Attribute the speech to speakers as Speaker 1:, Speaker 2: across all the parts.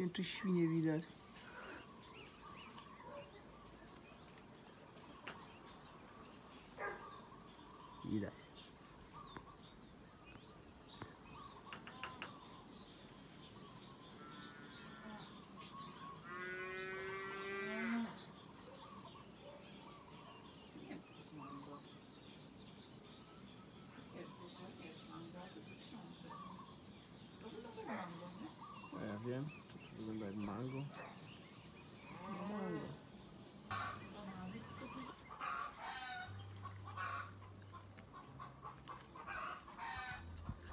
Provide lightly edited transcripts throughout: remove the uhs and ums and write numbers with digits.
Speaker 1: Nie wiem, czy świnie widać. Widać. Ja wiem, to wygląda jak mango.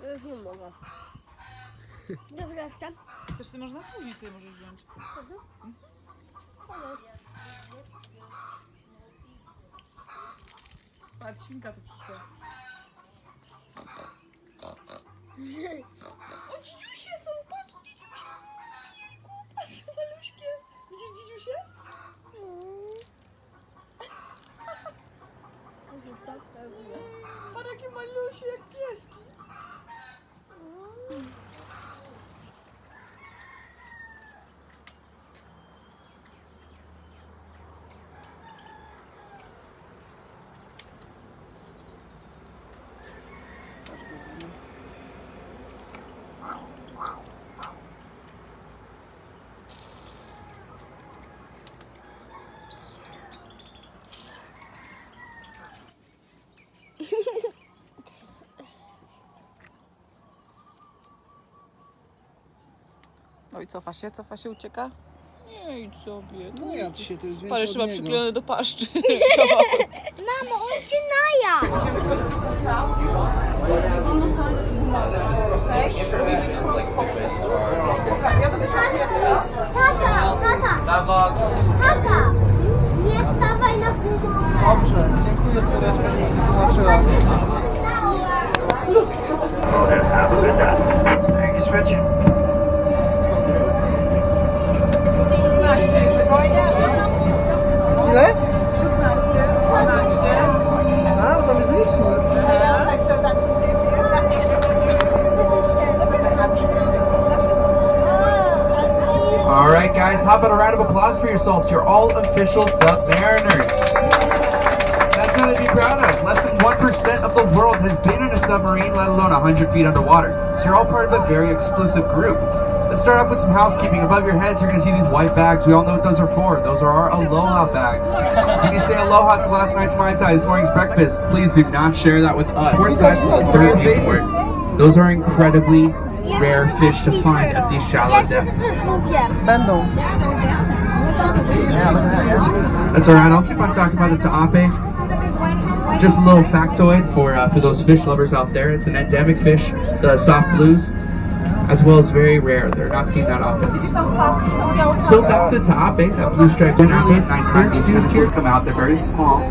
Speaker 2: Ja już nie mogę. Dobra, tam.
Speaker 3: Chcesz sobie można później sobie możesz wziąć. Patrz, świnka tu przyszła. O, dzidziusie są, patrz, dzidziusie. Patrz, maluśkie. Widzisz dzidziusie? Patrz, jakie malusie, jak pieski. No i cofa się, ucieka. Nie idź sobie.
Speaker 1: No ja się, to jest
Speaker 3: Parę
Speaker 1: więcej
Speaker 3: chyba
Speaker 1: od niego.
Speaker 3: przyklejony do paszczy.
Speaker 2: Mamo, on się naja! Tata! Nie wstawaj na gumowę!
Speaker 1: Dobrze, dziękuję serdecznie, że mi tłumaczyła. Ile?
Speaker 3: 16.
Speaker 1: A, to jest liczne.
Speaker 4: Alright guys, how about a round of applause for yourselves? You're all official submariners. That's something to be proud of. Less than 1% of the world has been in a submarine, let alone 100 feet underwater. So you're all part of a very exclusive group. Let's start off with some housekeeping. Above your heads, you're going to see these white bags. We all know what those are for. Those are our aloha bags. If you say aloha to last night's Mai Tai, this morning's breakfast, please do not share that with us. We're inside the third for it. Those are incredibly rare fish to find at these shallow depths.
Speaker 1: Będą.
Speaker 4: That's alright, I'll keep on talking about the ta'ape. Just a little factoid for those fish lovers out there. It's an endemic fish, the soft blues, as well as very rare. They're not seen that often. So back to the ta'ape, that blue striped ta'ape. 9 times these tentacles come out, they're very small.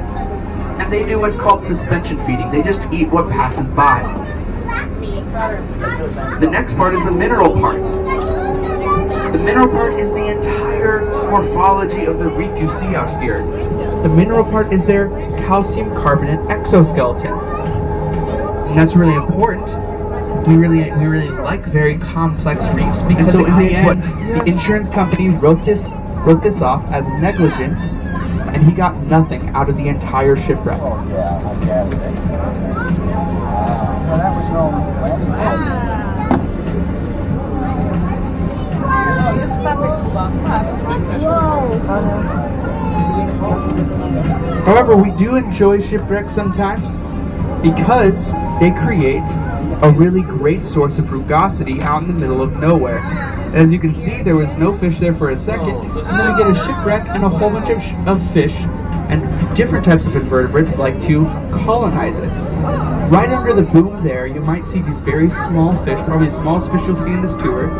Speaker 4: And they do what's called suspension feeding. They just eat what passes by. The next part is the mineral part. The mineral part is the entire morphology of the reef you see out here. The mineral part is their calcium carbonate exoskeleton. And that's really important. We really like very complex reefs because so in the end, the insurance company wrote this off as negligence, and he got nothing out of the entire shipwreck.
Speaker 5: Oh yeah, I get it. So that was no.
Speaker 4: However, we do enjoy shipwrecks sometimes because they create a really great source of frugosity out in the middle of nowhere. As you can see, there was no fish there for a second, and then we get a shipwreck and a whole bunch of fish and different types of invertebrates like to colonize it. Right under the boom there, you might see these very small fish, probably the smallest fish you'll see in this tour.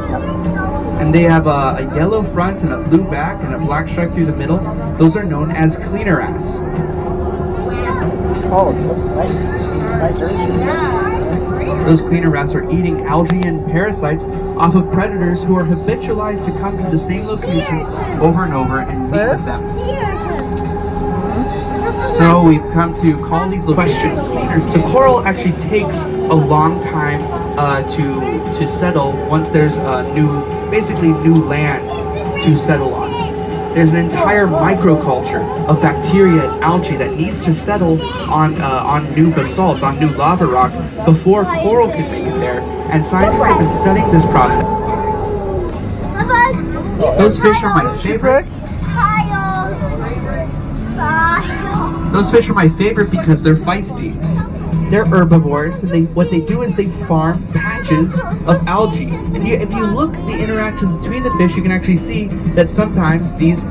Speaker 4: And they have a yellow front and a blue back and a black stripe through the middle. Those are known as cleaner-ass.
Speaker 5: Oh, nice urchin.
Speaker 4: Those cleaner-ass are eating algae and parasites off of predators who are habitualized to come to the same location over and over and meet with them. So we've come to call these little questions cleaners. So coral actually takes a long time to settle once there's basically new land to settle on. There's an entire microculture of bacteria and algae that needs to settle on new basalts, on new lava rock, before coral can make it there. And scientists have been studying this process. Those fish are my favorite. Those fish are my favorite because they're feisty. They're herbivores, and what they do is they farm patches of algae. And if you look at the interactions between the fish, you can actually see that sometimes these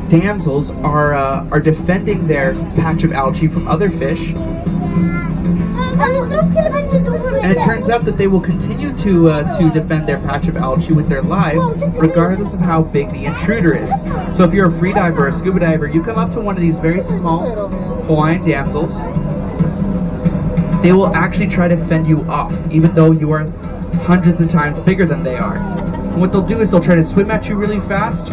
Speaker 4: damsels are defending their patch of algae from other fish. And it turns out that they will continue to defend their patch of algae with their lives, regardless of how big the intruder is. So if you're a freediver or a scuba diver, you come up to one of these very small Hawaiian damsels, they will actually try to fend you off, even though you are hundreds of times bigger than they are. And what they'll do is they'll try to swim at you really fast,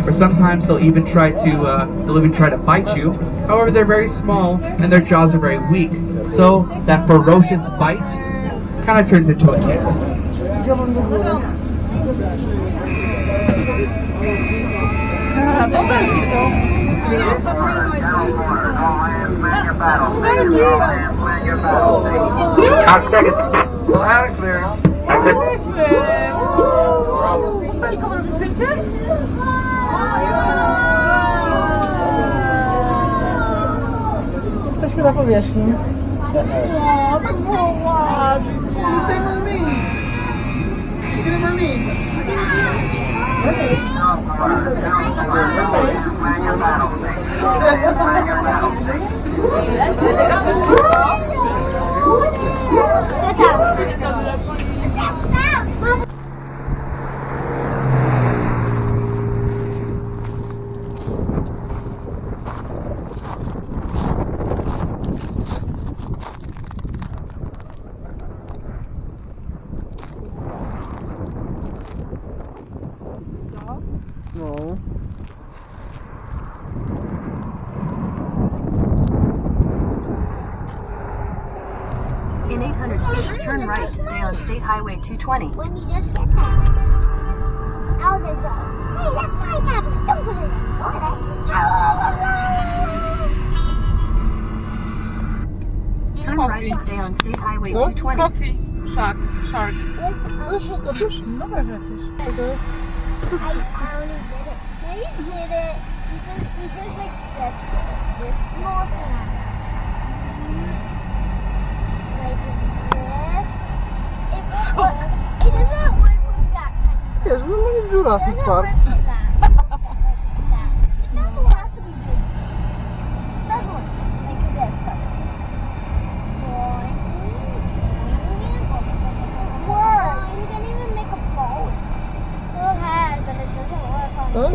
Speaker 4: or sometimes they'll even try to bite you. However, they're very small and their jaws are very weak, so that ferocious bite kind of turns into a kiss.
Speaker 1: Jesteśmy na powierzchni. O, to było ładnie. Tutaj mermaid. See the mermaid? No.
Speaker 6: In 800 feet, turn right to stay on State Highway 220.
Speaker 2: When you just get there, how does it go? Hey, that's my cabinet. Don't put it in.
Speaker 6: Turn right to stay on State Highway 220.
Speaker 1: Coffee. Shark. Co, wszystko już? No pewnie coś.
Speaker 2: I already did it. No, you did it. You just like stretch it. There's more than that. Like this. It doesn't work with that kind of
Speaker 1: Wiesz, no mamy Jurassic Park.
Speaker 2: It doesn't have to be big. It does work like this, but works. You can even make a boat. It has, but it doesn't work on
Speaker 1: Tak?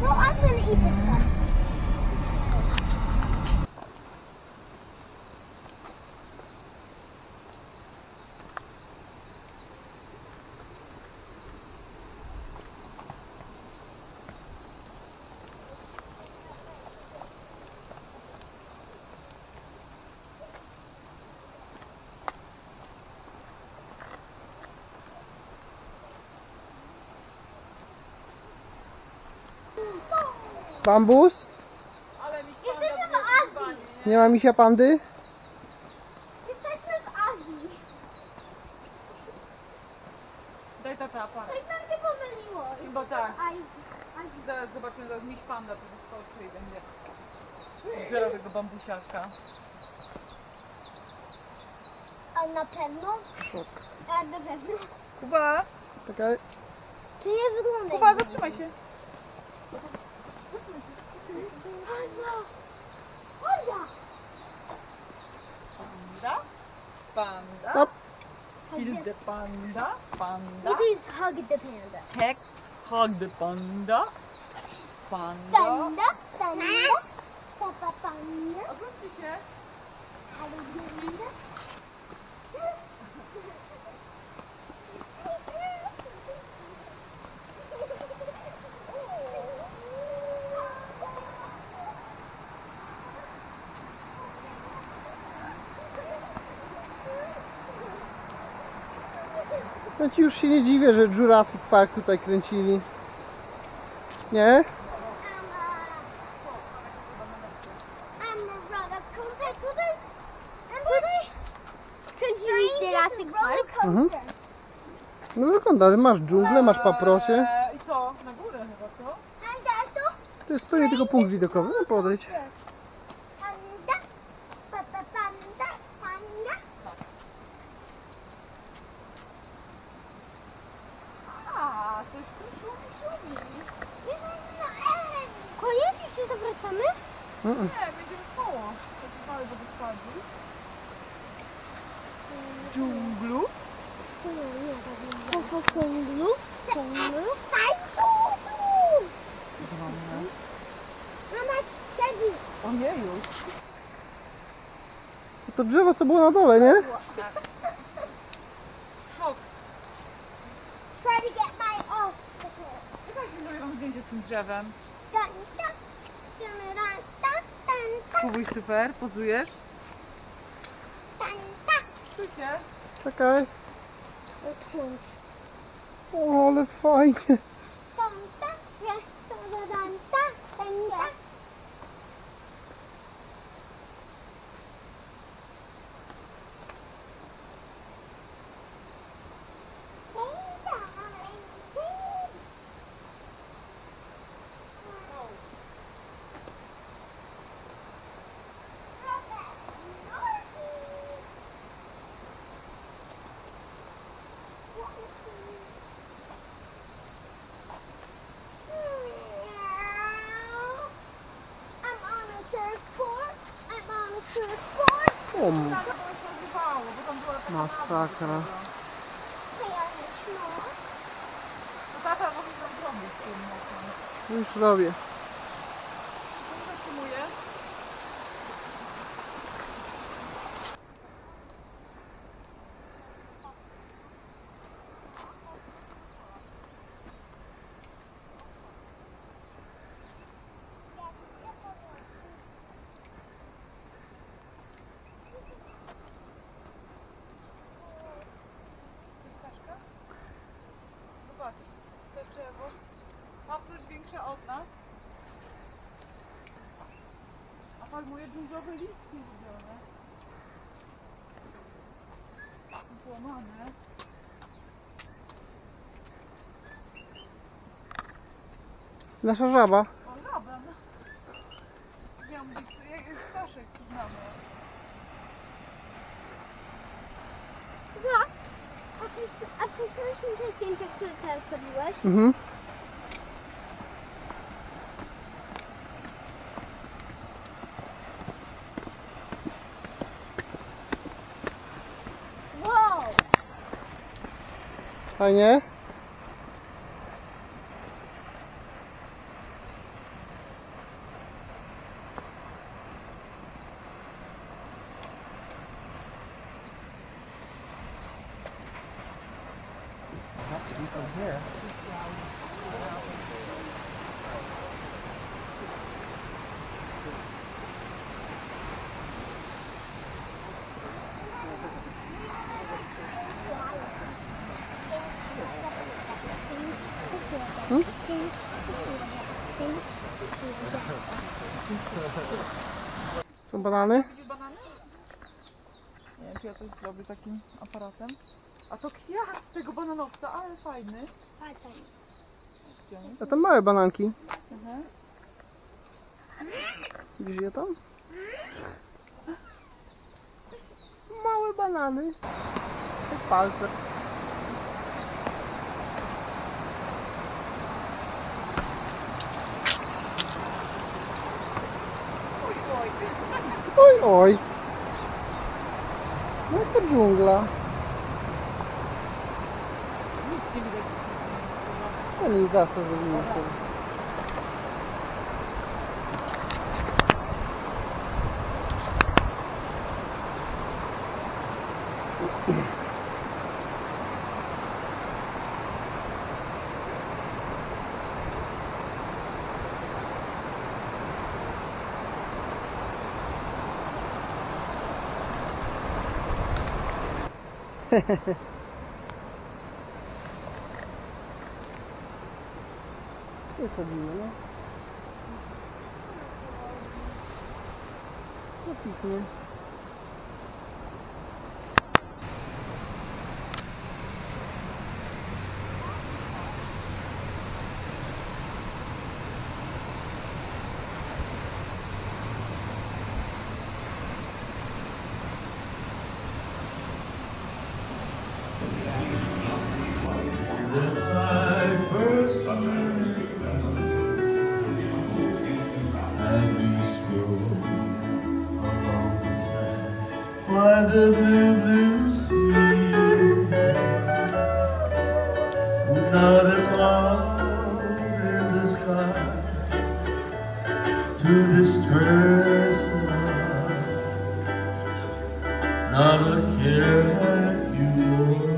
Speaker 2: No, I'm gonna eat this stuff.
Speaker 1: Bambus?
Speaker 2: Jesteśmy w Azji.
Speaker 1: Nie ma misia pandy?
Speaker 2: Jesteśmy w Azji.
Speaker 3: Daj tata aparat.
Speaker 2: Coś nam się pomyliło.
Speaker 3: Chyba tak.
Speaker 2: Azji.
Speaker 3: Zaraz zobaczymy, zaraz miś panda wyskoczy i będzie zbierał tego bambusiarka.
Speaker 2: A na pewno?
Speaker 1: Tak.
Speaker 2: A na pewno.
Speaker 3: Kuba!
Speaker 1: Czekaj.
Speaker 2: Czy nie wygląda?
Speaker 3: Kuba, zatrzymaj się! Panda? Panda?
Speaker 1: Stop.
Speaker 3: Kill the panda? Panda?
Speaker 2: It is hug the panda.
Speaker 3: Heck, hug the panda? Panda?
Speaker 2: Panda, panda, papa panda,
Speaker 3: Odwróćcie się!
Speaker 2: halo panda.
Speaker 1: No ci już się nie dziwię, że Jurassic Park tutaj kręcili. Nie?
Speaker 2: Jurassic Park?
Speaker 1: Mhm. No wygląda, ale masz dżunglę, masz paprocie.
Speaker 3: I co? Na górę chyba, co?
Speaker 1: To jest pewnie tylko punkt widokowy, no podejdź.
Speaker 3: A, to jest tu szumi.
Speaker 2: Kojarzysz się, to wracamy?
Speaker 3: Nie, będziemy koło. Taki mały wodospadu. Dżunglu?
Speaker 2: Konglu? Mama siedzi.
Speaker 3: Ojeju.
Speaker 1: To drzewo co było na dole, nie?
Speaker 3: Szok.
Speaker 2: Try to get my
Speaker 3: Zrobię wam zdjęcie z tym drzewem.
Speaker 2: dun, dun, dun, dun, dun, dun,
Speaker 3: Spróbuj, super, pozujesz.
Speaker 2: dun, dun.
Speaker 3: Stójcie.
Speaker 1: Czekaj. O, ale fajnie.
Speaker 2: Dun, dun, yeah, dun, dun, dun, dun, dun, dun.
Speaker 1: O,
Speaker 3: Tak, bo się nazywało, bo tam była taka
Speaker 1: masakra.
Speaker 3: To tata może tam zrobić z tym mocno.
Speaker 1: Już robię.
Speaker 3: Co zatrzymuje? Zobacz, to drzewo ma coś większe od nas. A palmuje dużowe listki zrobione. Złamane.
Speaker 1: Nasza żaba.
Speaker 3: O, laban. Ja mówię, jak jest ptaszek, co znamy.
Speaker 2: A przysłałeś mi te zdjęcia, które teraz robiłeś?
Speaker 1: Mhm.
Speaker 2: Wow!
Speaker 1: Fajnie. Są banany?
Speaker 3: Widzisz banany? Nie wiem, czy ja coś zrobię takim aparatem. A to kwiat z tego bananowca, ale fajny. Gdzie on jest?
Speaker 1: A tam małe bananki.
Speaker 3: Mhm.
Speaker 1: Widzisz je tam? Małe banany. Jak palce. Oj, oj. No to dżungla.
Speaker 3: Nic nie widać.
Speaker 1: To nie zasad zrobimy sobie. Przesadziło, no. No piknie.
Speaker 7: As we stroll along the sand by the blue, blue sea, without a cloud in the sky to distress us, not a care had you.